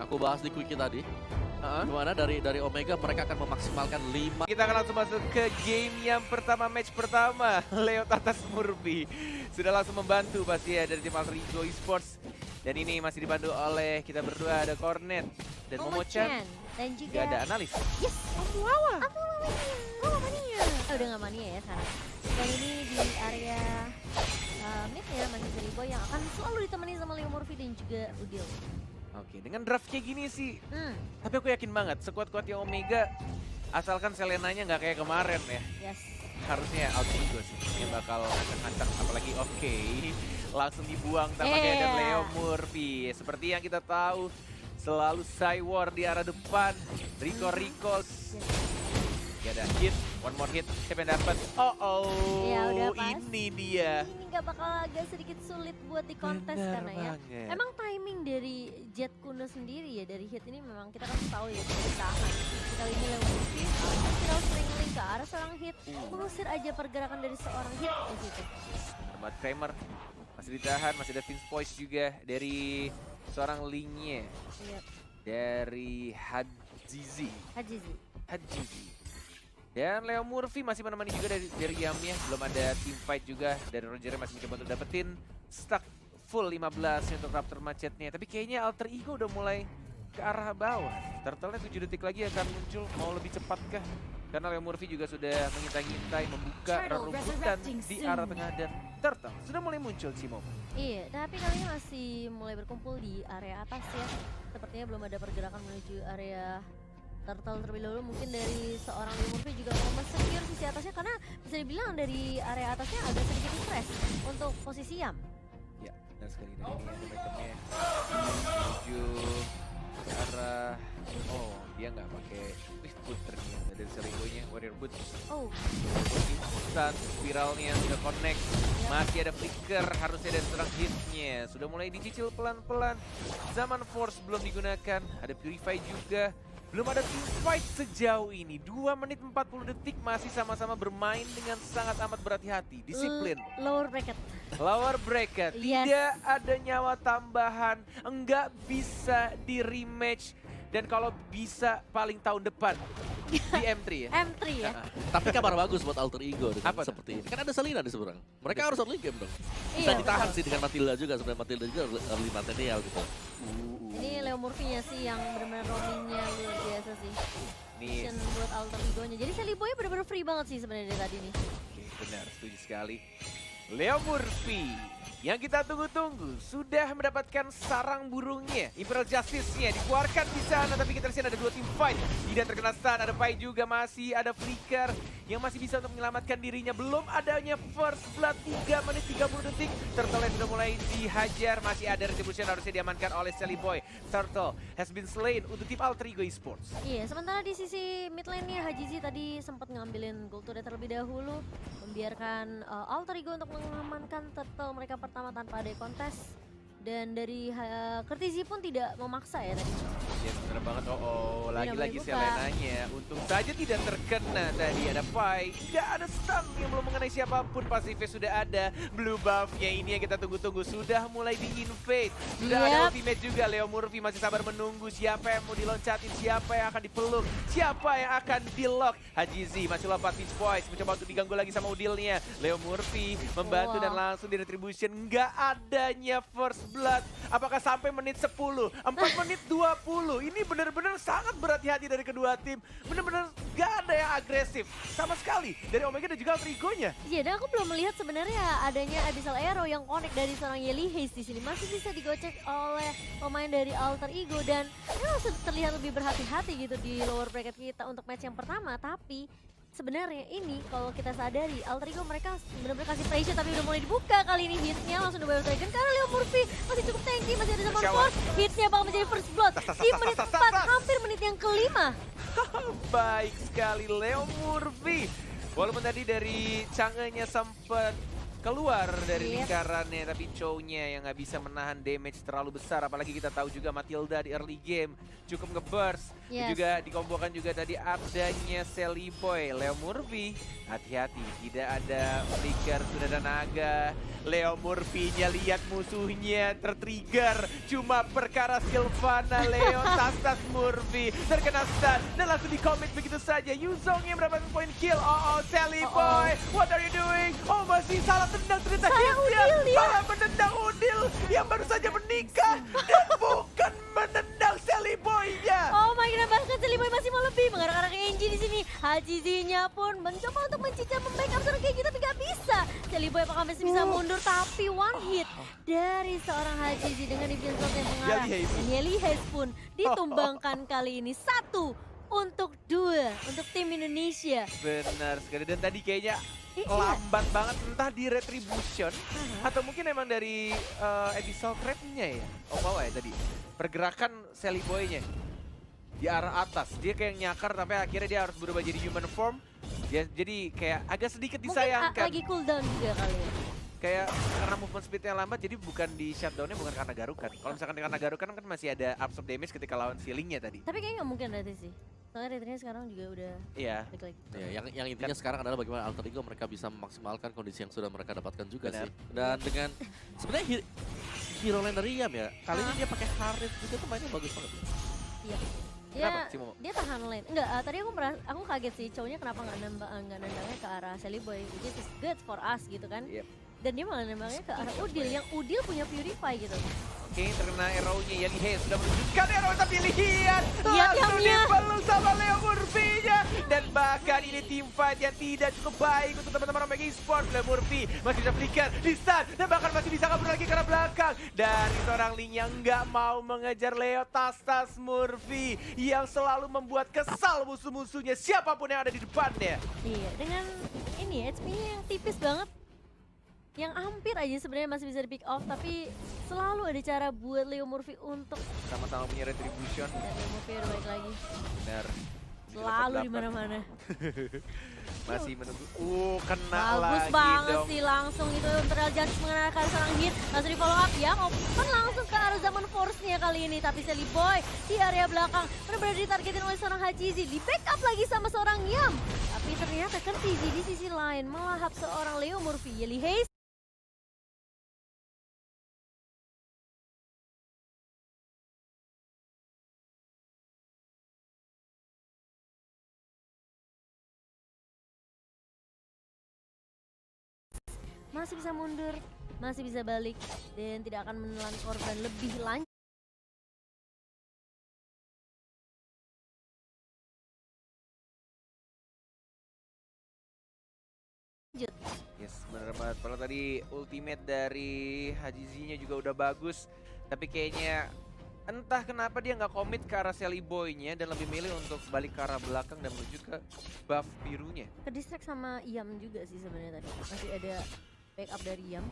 aku bahas di quickie tadi. Gimana dari Omega mereka akan memaksimalkan 5. Kita akan langsung masuk ke game yang pertama, match pertama. Leo Tatas Murphy sudah langsung membantu pasti ya dari tim Alter Ego Esports. Dan ini masih dibantu oleh kita berdua, ada Cornet dan Momo-chan. Dan juga ada analis. Yes, Amuawa. Mania. Udah gak mania ya sekarang. Dan ini di area mid ya, masih Boy yang akan selalu ditemani sama Leo Murphy dan juga Udil. Oke, dengan draft kayak gini sih, tapi aku yakin banget sekuat-kuatnya Omega, asalkan Selenanya nggak kayak kemarin ya. Yes. Harusnya Alter Ego sih yang bakal ngacak-ngacak, apalagi langsung dibuang tampaknya dan Leo Murphy. Seperti yang kita tahu, selalu Cywar di arah depan, Rico. Gak ada hit, one more hit, siapa yang dapat? Ya, udah pas. Ini dia. Ini gak bakal agak sedikit sulit buat di kontes karena ya. Emang timing dari Jet Kuno sendiri ya, dari hit ini memang kita kan tahu ya, bisa ditahan. Kali ini Leo Murphy, kita harus sering ke arah seorang hit, mengusir aja pergerakan dari seorang hit di situ. Tempat Kramer masih ditahan, masih ada Vince Voice juga dari seorang linknya. Dari Hajizi. Dan Leo Murphy masih menemani juga dari Yamnya. Belum ada team fight juga. Dan Roger masih mencoba untuk dapetin stack full 15 untuk Raptor Macetnya. Tapi kayaknya Alter Ego udah mulai ke arah bawah. Turtle-nya 7 detik lagi akan muncul. Mau lebih cepat kah? Karena Leo Murphy juga sudah mengintai-ngintai, membuka rerumputan di arah tengah. Dan Turtle sudah mulai muncul Cimo. Iya, tapi kali ini masih mulai berkumpul di area atas ya. Sepertinya belum ada pergerakan menuju area Turtle terlebih dahulu. Mungkin dari seorang Leo Murphy juga mau men-secure sisi atasnya, karena bisa dibilang dari area atasnya agak sedikit stress untuk posisi Yam. Ya, dan sekali dari ini ada backup-nya menuju ke arah, dia nggak pakai Swift Boot ternyata dari Selingonya, Warrior Boot. Instant, spiralnya sudah connect, masih ada flicker, harusnya ada serang hitnya. Sudah mulai dicicil pelan-pelan, zaman Force belum digunakan, ada Purify juga. Belum ada team fight sejauh ini. 2 menit 40 detik masih sama-sama bermain dengan sangat amat berhati-hati. Disiplin. Lower bracket. Lower bracket. Yes. Tidak ada nyawa tambahan. Enggak bisa di rematch. Dan kalau bisa paling tahun depan. Di M3 ya? M3 ya? Tapi kabar bagus buat Alter Ego dengan Apa seperti ini. Kan ada Selena di seberang. Mereka harus early game dong. Iya, Bisa ditahan sih dengan Matilda juga. Sebenarnya Matilda juga early material gitu. Ini Leo Murphy-nya sih yang benar-benar roaming-nya luar biasa sih. Nih. Mission buat Alter Ego-nya. Jadi Sally Boy benar-benar free banget sih sebenarnya dari tadi nih. Oke, benar, setuju sekali. Leo Murphy yang kita tunggu-tunggu sudah mendapatkan sarang burungnya. Imperial Justice-nya dikeluarkan di sana, tapi kita lihat ada 2 team fight. Tidak terkena stun, ada Pai juga, masih ada Flicker yang masih bisa untuk menyelamatkan dirinya. Belum adanya First Blood 3 menit 30 detik. Turtle sudah mulai dihajar, masih ada Retribution harusnya diamankan oleh Sally Boy. Turtle has been slain untuk tim Alter Ego Esports. Iya, sementara di sisi mid lane-nya Hajizi tadi sempat ngambilin gold turret terlebih dahulu, membiarkan Alter Ego untuk mengamankan Turtle mereka pertama tanpa ada kontes. Dan dari Kertizi pun tidak memaksa ya tadi. Ya bener banget, lagi-lagi Selenanya. Untung saja tidak terkena tadi, ada Pai. Nggak ada stun yang belum mengenai siapapun, pasifnya sudah ada. Blue buff-nya ini yang kita tunggu-tunggu sudah mulai di-invade. Sudah ada ultimate juga, Leo Murphy masih sabar menunggu siapa yang mau diloncatin, siapa yang akan dipeluk, siapa yang akan di-lock. Hajizi masih lompat Vince Voice, mencoba untuk diganggu lagi sama Udilnya. Leo Murphy membantu dan langsung di retribution. Nggak adanya first blood. Apakah sampai menit 10? 4 menit 20. Ini benar-benar sangat berhati-hati dari kedua tim. Benar-benar gak ada yang agresif sama sekali dari Omega dan juga Alter Ego-nya. Iya, dan aku belum melihat sebenarnya adanya Abyssal Arrow yang connect dari seorang Yeli Haze di sini. Masih bisa digocek oleh pemain dari Alter Ego, dan memang terlihat lebih berhati-hati gitu di lower bracket kita untuk match yang pertama. Tapi sebenarnya ini kalau kita sadari, Alter Ego mereka benar-benar kasih pressure, tapi udah mulai dibuka kali ini hitnya langsung di Dragon karena Leo Murphy masih cukup tanky, masih ada zaman Force. Hitnya bakal menjadi first blood di menit 4, hampir menit yang kelima. Baik sekali Leo Murphy. Walaupun tadi dari Chang'e-nya sempat keluar dari Yep. lingkarannya, tapi Chow-nya yang nggak bisa menahan damage terlalu besar. Apalagi kita tahu juga Matilda di early game cukup nge-burst. Dan Yes. juga dikombokan juga tadi adanya Sally Boy, Leo Murphy. Hati-hati, tidak ada flicker, sudah ada naga. Leo Murphy-nya lihat musuhnya tertrigger. Cuma perkara Sylvana, Leo tas Murphy terkena stun dan langsung di-commit begitu saja. Yuzongnya mendapatkan point kill. Sally Boy, what are you doing? Masih salah tendang ternyata Salah hitsnya. Udil dia. Salah menendang Udil yang baru saja menikah dan bukan menendang Sally Boy-nya. Oh my god, bahkan Sally Boy masih mau lebih mengarah-arah ke Enji di sini. Hajizinya pun mencoba untuk mencicil membackup seorang Kenji tapi gak bisa. Sally Boy apakah masih bisa mundur tapi one hit dari seorang Hajizi dengan defense shot yang mengarah. Yali Hayes. Dan Yali Hayes pun ditumbangkan kali ini 1 untuk 2 untuk tim Indonesia. Benar sekali, dan tadi kayaknya Iya. lambat banget entah di retribution atau mungkin emang dari Abyssal Trap-nya ya. Bawa ya tadi pergerakan Sally Boy-nya di arah atas, dia kayak nyakar sampai akhirnya dia harus berubah jadi human form. Jadi kayak agak sedikit Mungkin disayangkan. lagi cooldown juga kali ya. Kayak karena movement speednya lambat, jadi bukan di shutdownnya bukan karena garukan. Kalau misalkan karena garukan kan masih ada absorb damage ketika lawan ceilingnya tadi. Tapi kayaknya nggak mungkin berarti sih. Soalnya ratingnya sekarang juga udah Iya. balik lagi. Ya, yang intinya sekarang adalah bagaimana Alter Ego mereka bisa memaksimalkan kondisi yang sudah mereka dapatkan juga Benar. sih. Dan dengan sebenarnya hero lane dari Yam ya, kali ini dia pakai Harith juga tuh mainnya bagus banget. Iya. Kenapa sih, Momo? Dia tahan lane. Enggak, tadi aku kaget sih Chow-nya kenapa nggak nendangnya ke arah Sally Boy, which is good for us gitu kan. Yep. Dan dia malah nembaknya ke arah Udil yang Udil punya Purify gitu. Oke, terkena arrow-nya. Yali Hayes sudah menunjukkan arrow tapi lihat Lihat langsung Yamnya. dipeluk sama Leo Murphy-nya. Dan bahkan ini team fight yang tidak cukup baik untuk teman-teman Omega Esports. Leo Murphy masih bisa flicker, di stun, dan bahkan masih bisa kabur lagi ke arah belakang. Dari seorang Ling yang nggak mau mengejar Leo tas Murphy yang selalu membuat kesal musuh-musuhnya siapapun yang ada di depannya. Iya, dengan ini HP-nya yang tipis banget. Yang hampir aja sebenarnya masih bisa di pick off, tapi selalu ada cara buat Leo Murphy untuk Sama-sama punya retribution. dan Leo Murphy udah balik lagi. Benar. Selalu di mana-mana. Masih menunggu. Kena Bagus lagi banget dong. sih langsung itu Imperial Justice mengenalkan seorang hit. Langsung di follow up ya, open langsung ke arah zaman force-nya kali ini. Tapi Sally Boy di area belakang benar-benar ditargetin oleh seorang Hajizi. Di backup lagi sama seorang Yam. Tapi ternyata Kertizi di sisi lain melahap seorang Leo Murphy. Yali Hayes masih bisa mundur, masih bisa balik, dan tidak akan menelan korban lebih lanjut. Yes, bener banget. Padahal tadi ultimate dari Hajizinya juga udah bagus. Tapi kayaknya entah kenapa dia nggak komit ke arah Sally Boy-nya dan lebih milih untuk balik ke arah belakang dan menuju ke buff birunya. Ke distract sama Yam juga sih sebenarnya tadi. Masih ada backup dari Yam.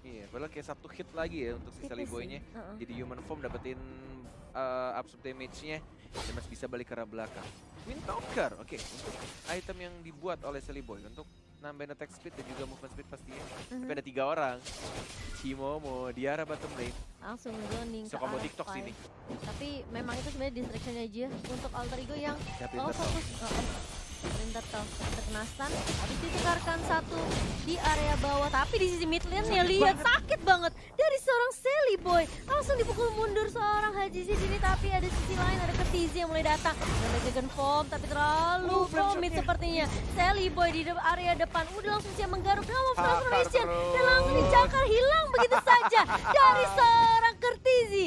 Iya, padahal kayak satu hit lagi ya untuk si Sally Tipis Boy-nya. sih, uh-uh. Jadi human form dapetin absorb damage-nya dan masih bisa balik ke arah belakang. Windtalker, oke. Untuk item yang dibuat oleh Sally Boy untuk nambahin attack speed dan juga movement speed pastinya. Tapi ada 3 orang. Cimomo di arah bottom lane. Langsung zoning Bisa ke combo arah TikTok fight. sini. Tapi memang itu sebenarnya distraction aja untuk Alter Ego yang Splinter Cell. fokus. Splinter Cell terkena stun, habis ditukarkan satu di area bawah. Tapi di sisi mid lane-nya lihat sakit banget dari seorang Sally Boy. Langsung dipukul mundur seorang Hajizi sini, tapi ada sisi lain, ada Kertizi yang mulai datang. Ada Dragon Form, tapi terlalu komit sepertinya. Sally Boy di area depan udah langsung siap menggaruk dalam transformation dan langsung dicakar hilang begitu saja dari seorang Kertizi.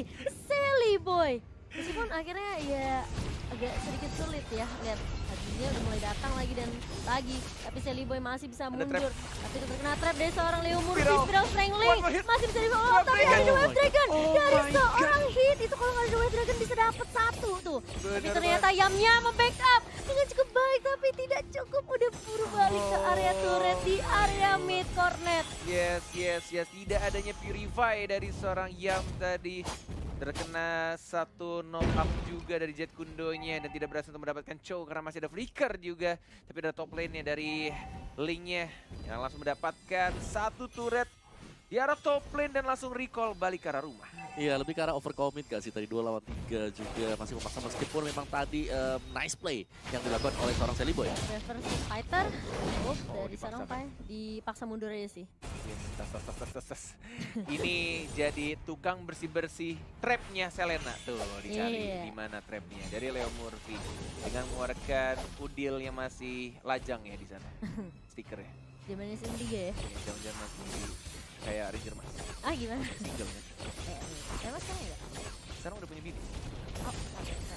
Sally Boy. Meskipun akhirnya ya agak sedikit sulit ya lihat Hajizinya udah mulai datang lagi dan lagi, tapi Sally Boy masih bisa mundur. Tapi itu terkena trap dari seorang Leo Murphy. Spiral Strangling One more hit. masih bisa di follow up, tapi ada Wave Dragon dari seorang hit. Itu kalau nggak ada Wave Dragon bisa dapat satu tuh. Tapi Bener ternyata Yamnya membackup dengan cukup baik, tapi tidak cukup. Udah buru balik ke area turret di area mid cornet. Yes. Tidak adanya Purify dari seorang Yam tadi. Terkena satu knock up juga dari Jet Kundonya dan tidak berhasil untuk mendapatkan Chow karena masih ada flicker juga. Tapi ada top lane-nya dari Link-nya yang langsung mendapatkan satu turret di arah top lane dan langsung recall balik ke arah rumah. Iya, lebih ke arah overcommit gak sih? Tadi 2 lawan 3 juga masih memaksa meskipun memang tadi nice play yang dilakukan oleh seorang Celiboy. Reverse fighter, dari dipaksakan. sarang Pai, dipaksa mundur aja sih. Ini jadi tukang bersih-bersih trapnya Selena. Tuh dicari Iya. di mana trapnya dari Leo Murphy dengan mengeluarkan udil yang masih lajang ya di sana. Stikernya. Zamannya season 3 ya? Jangan-jangan masih kayak Ranger Mas. Ah gimana? Single kan. Emang sekarang enggak? Sekarang udah punya bini. Oh,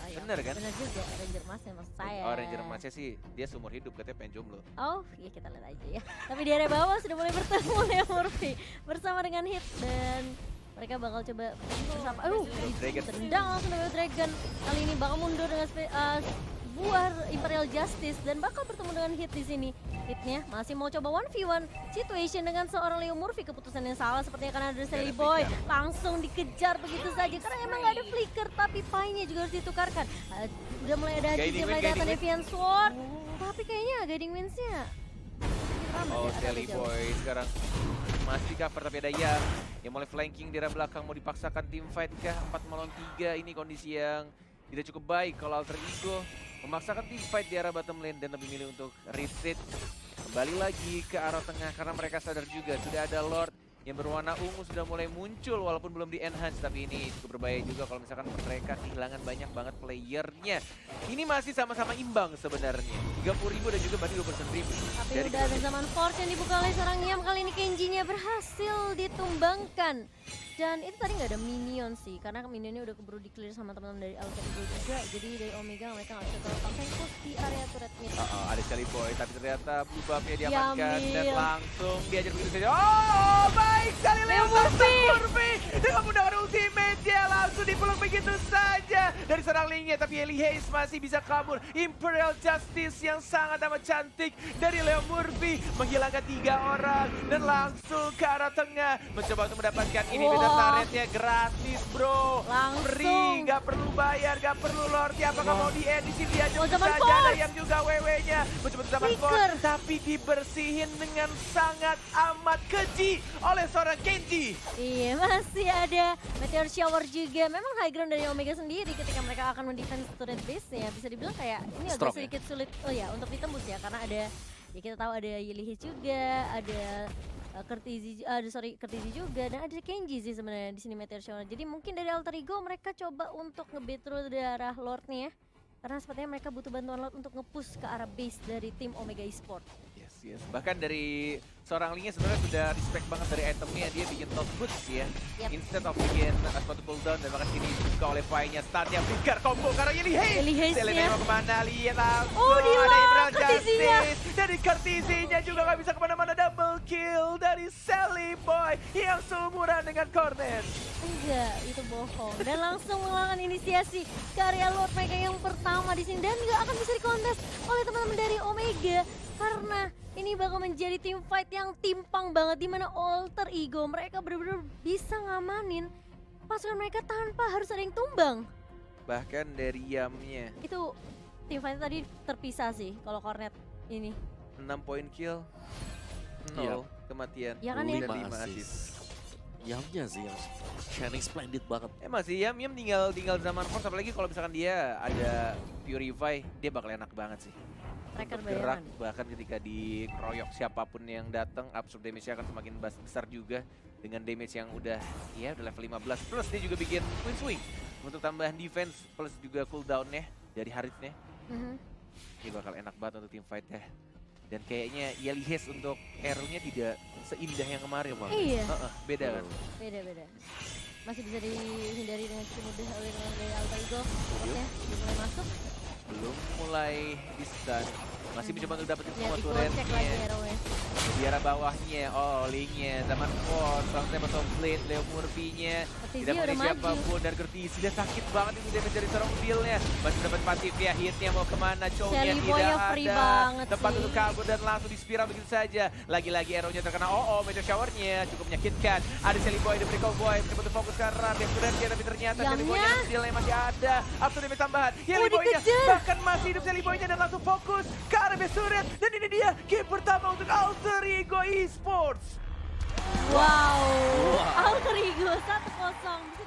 iya. Bener kan? Bener juga, Ranger Mas yang maksud saya. Oh, Ranger Masnya sih dia seumur hidup katanya pengen jomblo. Oh, ya kita lihat aja ya. Tapi di area bawah sudah mulai bertemu Leo Murphy bersama dengan Hit dan mereka bakal coba bersama. Dragon. Tendang langsung dari Dragon. Kali ini bakal mundur dengan buah Imperial Justice dan bakal bertemu dengan Hit di sini. Hitnya masih mau coba 1v1 situation dengan seorang Leo Murphy. Keputusan yang salah sepertinya karena ada Sally Boy langsung dikejar begitu saja karena emang nggak ada flicker tapi Pai-nya juga harus ditukarkan. Udah mulai ada Guiding Jiji mulai win, datang guiding Deviant Sword tapi kayaknya Guiding Winds-nya Oh, Sally Boy sekarang masih cover tapi ada yang mulai flanking di arah belakang mau dipaksakan tim fight kah 4 melawan 3. Ini kondisi yang tidak cukup baik kalau Alter Ego memaksakan tim fight di arah bottom lane dan lebih milih untuk retreat kembali lagi ke arah tengah karena mereka sadar juga sudah ada Lord yang berwarna ungu sudah mulai muncul walaupun belum di enhance, tapi ini cukup berbahaya juga kalau misalkan mereka kehilangan banyak banget playernya. Ini masih sama-sama imbang sebenarnya, 30.000 dan juga Bani 20%. Tapi udah ada zaman Force yang dibuka oleh seorang Yam. Kali ini Kenji-nya berhasil ditumbangkan. Dan itu tadi nggak ada minion sih, karena minionnya udah keburu di clear sama teman-teman dari Alter Ego juga. Jadi dari Omega mereka nggak bisa terlalu fokus di area turret mid. Ada Sally Boy, tapi ternyata blue buff-nya diamankan dan Yamil. langsung diajar begitu saja. Oh, baik sekali Leo Murphy dengan menggunakan ultimate dia langsung dipeluk begitu saja dari serang Link-nya, tapi Eli Hayes masih bisa kabur. Imperial Justice yang sangat amat cantik dari Leo Murphy menghilangkan 3 orang dan langsung ke arah tengah mencoba untuk mendapatkan ini. Turretnya gratis bro, Langsung. free, gak perlu bayar, gak perlu Lord. Apakah mau di end di sini aja zaman saja Force. ada yang juga WW-nya mencoba zaman Flicker. Force, tapi dibersihin dengan sangat amat keji oleh seorang Kenji. Iya, masih ada Meteor Shower juga. Memang high ground dari Omega sendiri ketika mereka akan mendefense turret base-nya. Bisa dibilang kayak ini agak Strong, sedikit sulit untuk ditembus ya. Karena ada, ya kita tahu ada Yelihis juga, ada Kertizi juga, dan ada Kenji sih sebenarnya di sini Meteor Shower. Jadi mungkin dari Alter Ego mereka coba untuk nge-bait through darah Lord nih ya. Karena sepertinya mereka butuh bantuan Lord untuk nge-push ke arah base dari tim Omega Esports. Yes. Bahkan dari seorang Link-nya sebenarnya sudah respect banget dari itemnya, dia bikin top boots ya. Yep. Instead of bikin sepatu cooldown dan bahkan sini dibuka oleh Pai-nya, stun-nya flicker combo karena Eli Hayes. Selena mau kemana, lihat langsung Oh, di ada Imperial Kertizinya. Justice. Dari Kertizinya juga gak bisa kemana-mana, double kill dari Sally Boy yang seumuran dengan Cornet. Enggak, itu bohong. Dan langsung melakukan inisiasi ke area Lord mereka yang pertama di sini dan nggak akan bisa dikontes oleh teman-teman dari Omega karena ini bakal menjadi tim fight yang timpang banget di mana Alter Ego mereka benar-benar bisa ngamanin pasukan mereka tanpa harus ada yang tumbang. Bahkan dari Yamnya Itu tim fight tadi terpisah sih kalau Cornet ini. 6 point kill, 0 Iya. kematian, Ya kan ya? dan 5 5 assist. Yamnya sih yang shining splendid banget. Emang sih Yam tinggal zaman Force, apalagi kalau misalkan dia ada Purify, dia bakal enak banget sih. Tracker Untuk gerak, bayangan. bahkan ketika dikeroyok siapapun yang datang, absorb damage-nya akan semakin besar juga dengan damage yang udah level 15. Plus dia juga bikin Queen Swing untuk tambahan defense, plus juga cooldown-nya dari Harith-nya. Ini bakal enak banget untuk team fight-nya. Dan kayaknya Yelihis untuk arrow-nya tidak seindah yang kemarin Bang. Iya. Beda kan? Beda-beda. Masih bisa dihindari dengan cukup mudah oleh teman dari Alter Ego. Spotnya mulai masuk. belum mulai di stun. Masih mencoba untuk dapetin Ya semua digocek lagi turretnya. hero-nya. Di arah bawahnya, linknya, Zaman Force, langsung tembak top lane, Leo Murphy-nya. Cortizia Tidak udah mengenai maju. siapapun, dan Cortizia sudah sakit banget itu damage dari seorang Udilnya. Masih mendapat pasif ya, hitnya mau kemana, Chow-nya Shelly tidak Boy-nya ada. free banget Tempat sih. untuk kabur dan langsung di spiral begitu saja. Lagi-lagi arrow-nya terkena, Meteor Shower-nya cukup menyakitkan. Ada Shelly Boy, ada Brico Boy, mencoba untuk fokus ke arah yang turretnya, tapi ternyata Shelly Boy-nya Yang-nya. Udilnya masih ada. Up to damage tambahan, Shelly Boy-nya dikejar. bahkan masih hidup Shelly Boy-nya dan langsung fokus ke arah base turret. Dan ini dia game pertama untuk Alter Ego Esports. Wow. Alter Ego 1-0.